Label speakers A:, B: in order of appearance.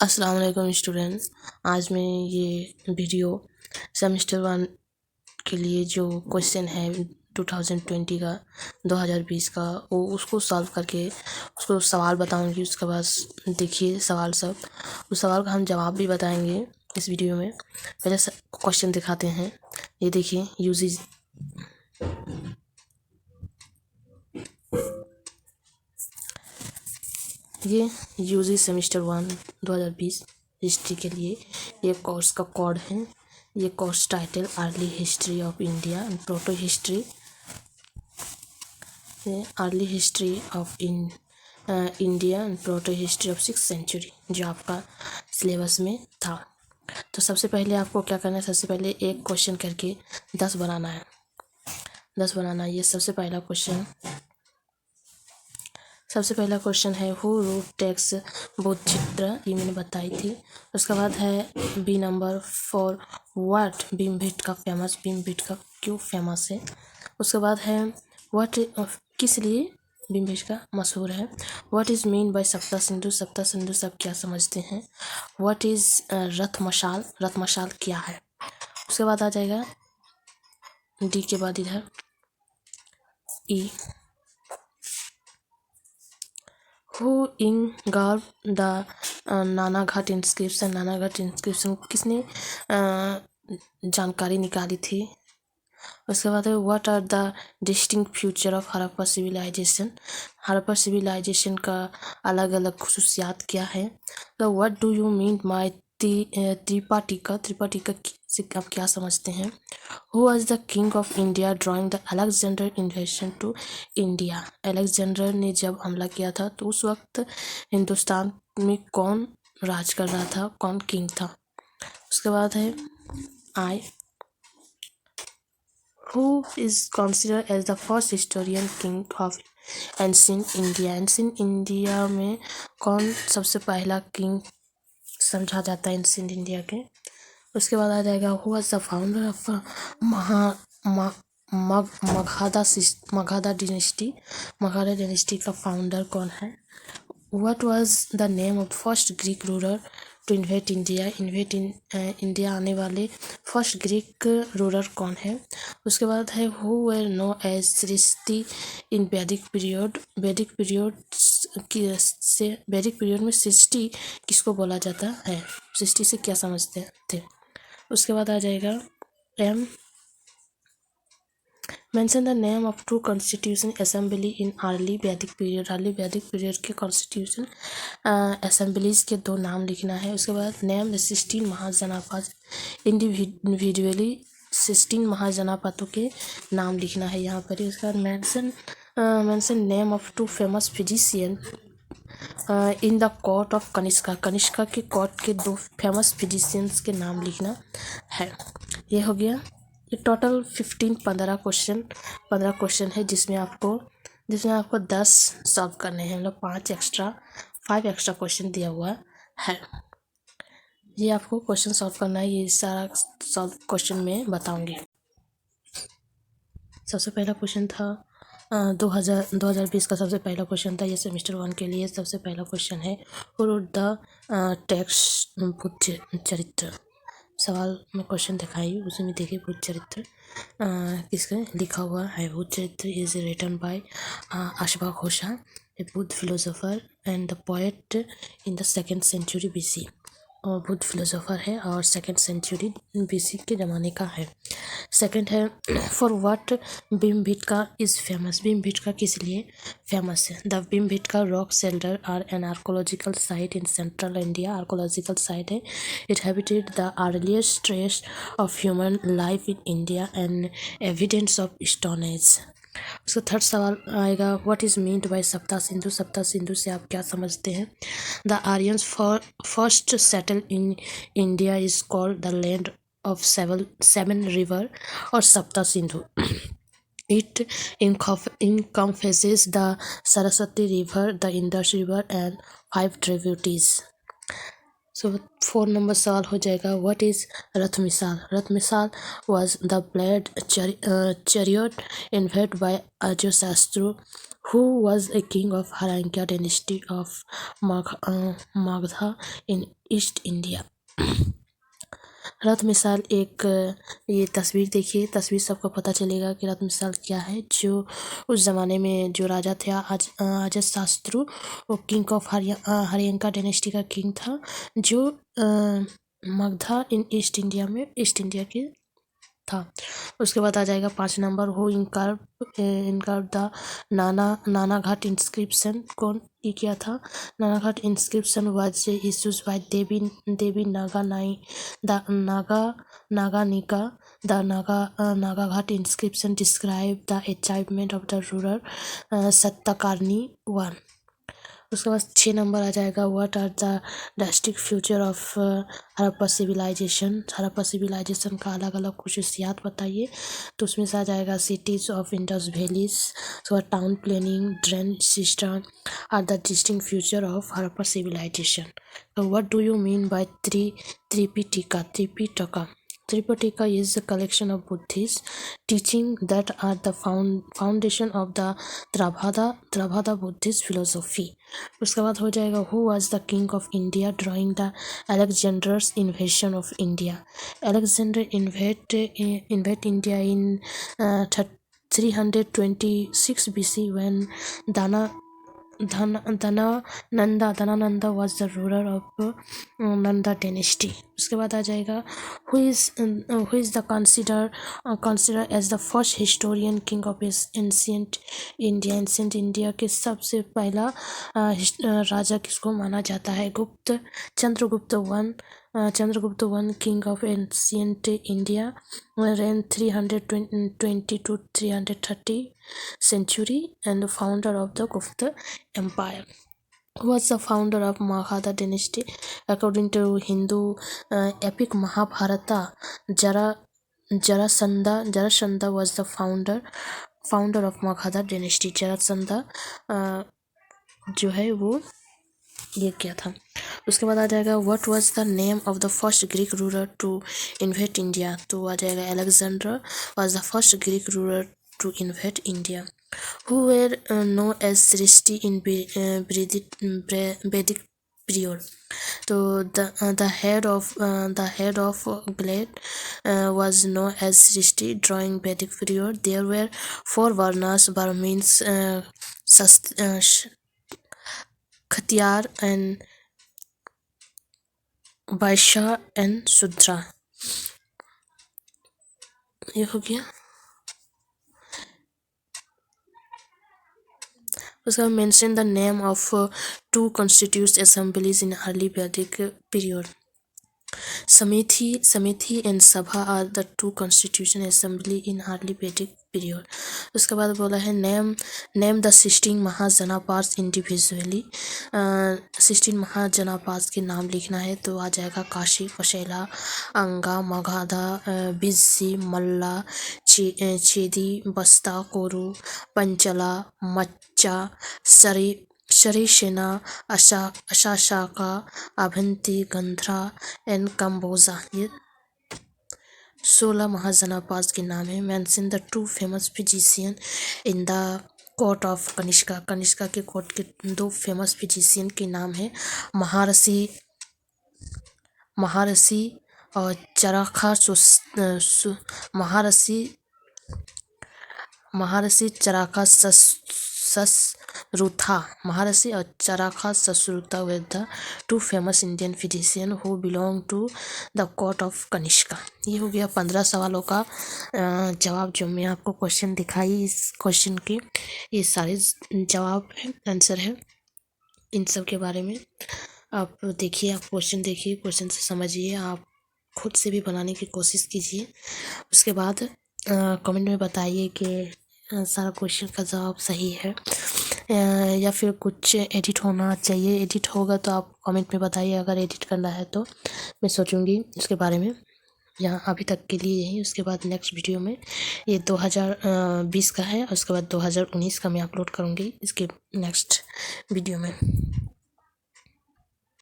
A: अस्सलाम वालेकुम स्टूडेंट्स। आज मैं ये वीडियो सेमेस्टर 1 के लिए जो क्वेश्चन है 2020 का 2020 का वो उसको सॉल्व करके उसको सवाल बताऊंगी। उसके बाद देखिए सवाल सब उस सवाल का हम जवाब भी बताएंगे इस वीडियो में। पहले क्वेश्चन दिखाते हैं। ये देखिए यूजी ये यूजी सेमेस्टर 1 2020 हिस्ट्री के लिए ये कोर्स का कोड है। ये course title early history of India and proto history, early history of India and proto history of 6th century जो आपका सिलेबस में था। तो सबसे पहले आपको क्या करना है, सबसे पहले एक क्वेश्चन करके 10 बनाना है। 10 बनाना ये सबसे पहला क्वेश्चन है हु रूट टेक्स बोध चित्र, ये मैंने बताई थी। उसके बाद है B number four what Bhimbetka famous, Bhimbetka क्यों फेमस है। उसके बाद है व्हाट किस लिए भीमबेटका मशहूर है। व्हाट इज़ मीन बाय सप्ता सिंधु, सप्ता सिंधु सब क्या समझते हैं। व्हाट इज़ रथ मशाल, रथ मशाल क्या है। उसके बाद आ जाएगा डी के बाद इधर E who engraved the Naneghat inscription, Naneghat inscription किसने जानकारी निकाली थी। उसके बाद है what are the distinct feature of Harappa civilization, Harappa civilization का अलग अलग खसूसियात क्या है। तो what do you mean by Tripitaka, Tripitaka से आप क्या समझते हैं। Who was the king of India during the Alexander invasion to India, Alexander ने जब हमला किया था तो उस वक्त हिंदुस्तान में कौन राज कर रहा था, कौन किंग था। उसके बाद है आई who is considered as the first historian king of ancient India, ancient India में कौन सबसे पहला किंग समझा जाता है एंशिएंट इंडिया के। उसके बाद आ जाएगा who was the founder of Magadha dynasty, Magadha dynasty का फाउंडर कौन है। What was the name of first Greek ruler to invade India, India आने वाले फर्स्ट ग्रीक रूलर कौन है। उसके बाद है who were no as Srishti in Vedic period, वैदिक पीरियड में सृष्टि किसको बोला जाता है, सृष्टि से क्या समझते थे। उसके बाद आ जाएगा um mention the name of two constitution assembly in early Vedic period, early Vedic period के कॉन्स्टिट्यूशन असेंबलीज के 2 नाम लिखना है। उसके बाद नेम द 16 महाजनापद इंडिविजुअली, 16 महाजनापदों के नाम लिखना है यहाँ पर। उसके बाद mention name of two famous physician in the court of Kanishka, Kanishka के कोर्ट के 2 फेमस फिजिशियंस के नाम लिखना है। ये हो गया। ये टोटल 15 क्वेश्चन है जिसमें आपको 10 सॉल्व करने हैं। मतलब 5 एक्स्ट्रा क्वेश्चन दिया हुआ है। ये आपको क्वेश्चन सॉल्व करना है, ये सारा सॉल्व क्वेश्चन में बताऊंगी। सबसे पहला क्वेश्चन था 2020 का सबसे पहला क्वेश्चन था, ये सेमेस्टर 1 के लिए सबसे पहला क्वेश्चन है who wrote the text Buddha चरित्र। सवाल में क्वेश्चन दिखाई उसी में देखिए बुद्ध चरित्र किसका लिखा हुआ है। Buddha Charitra is written by अश्वघोषा, a Buddha philosopher and the poet in the 2nd century BC, और बुद्ध फिलोसोफर है और 2nd सेंचुरी BC के ज़माने का है। सेकंड है for what Bhimbetka is famous, Bhimbetka किस लिए फेमस है। The Bhimbetka rock shelter are an archaeological site in central India, archaeological site है। It habited the earliest trace of human life in India and evidence of stone age. उसका third सवाल आएगा what is meant by सप्ता सिंधु, सप्ता सिंधु से आप क्या समझते हैं। The Aryans first settle in India is called the land of 7 river or Sapta Sindhu. It encompasses the Saraswati River, the Indus River and 5 tributaries. So 4 number सवाल हो जाएगा, व्हाट इज रथ मिसाल? रथ मिसाल was the blade chariot invented by Ajasashtu, who was a king of Haranka dynasty of Magadha in East India. रथ मिसाल एक ये तस्वीर देखिए, तस्वीर सबको पता चलेगा कि रथ मिसाल क्या है। जो उस ज़माने में जो राजा था अजातशत्रु, वो किंग ऑफ हरियंका डायनेस्टी का किंग था, जो मगधा इन ईस्ट इंडिया में ईस्ट इंडिया के था। उसके बाद आ जाएगा 5 नंबर, हु इनकार द नाना घाट इंस्क्रिप्शन? कौन ये किया था? Nana Ghat inscription was issues by Devi Naganika. The Naga Ghat inscription describe the achievement of the ruler Satakarni one. उसके बाद 6 नंबर आ जाएगा, what are the drastic future of Harappa civilization? Harappa civilization का अलग अलग खुसूसियात बताइए। तो उसमें से आ जाएगा, cities of Indus valleys, so town planning, drain system are the distinct future of Harappa civilization. तो what do you mean by Tripitaka? Tripitaka is a collection of Buddhist teachings that are the foundation of the Theravada Buddhist philosophy. उसके बाद हो जाएगा, who was the king of India during the Alexander's invasion of India? Alexander invaded India in 326 BC when Dhanananda was the ruler of Nanda dynasty. उसके बाद आ जाएगा, who is the considered as the first historian king of ancient India? Ancient India के सबसे पहला राजा किसको माना जाता है? Chandragupta one king of ancient India, reigned 320 to 330 century and founder of the Gupta Empire. Who was the founder of Magadha dynasty? According to Hindu epic Mahabharata, Jarasandha was the founder of Magadha dynasty. Jarasandha जो है वो ये क्या था। उसके बाद आ जाएगा, what was the name of the first Greek ruler to invade India? तो आ जाएगा, Alexander was the first Greek ruler to invade India. Who were known as Srishti in Vedic period? तो the head of glade was known as Srishti during Vedic period. There were 4 varnas: Brahmins, Khatiyar and Vaishya and Shudra। ये हो गया। उसका mention the name of 2 constituent assemblies in early Vedic period. Samithi and Sabha are the 2 constituent assembly in early Vedic period. उसके बाद बोला है, name the 16 महाजनापास individually. 16 महाजनापास के नाम लिखना है। तो आ जाएगा, काशी, कौशला, अंगा, मगधा, बिज्जी, मल्ला, चेदी, बस्ता, कोरु, पंचला, मच्चा, शरीसेना, अशाशाका, अभंती, गंधरा एंड कंबोजा। ये 16 महाजनापास के नाम है। Mention the 2 famous physician in the court of Kanishka. Kanishka के कोर्ट के 2 फेमस फिजिशियन के नाम है, महारसी और चरखा महर्षि चरखा ससरुथा। महर्षि और चरखा ससरुथा were the 2 famous Indian physicians who belong to the court of Kanishka. ये हो गया 15 सवालों का जवाब जो मैं आपको क्वेश्चन दिखाई। इस क्वेश्चन के ये सारे जवाब है, आंसर है इन सब के बारे में। आप देखिए, आप क्वेश्चन देखिए, क्वेश्चन से समझिए, आप खुद से भी बनाने की कोशिश कीजिए। उसके बाद कमेंट में बताइए कि सारा क्वेश्चन का जवाब सही है या फिर कुछ एडिट होना चाहिए। एडिट होगा तो आप कमेंट में बताइए, अगर एडिट करना है तो मैं सोचूंगी उसके बारे में। यहाँ अभी तक के लिए यही। उसके बाद नेक्स्ट वीडियो में ये 2020 का है, उसके बाद 2019 का मैं अपलोड करूँगी इसके नेक्स्ट वीडियो में।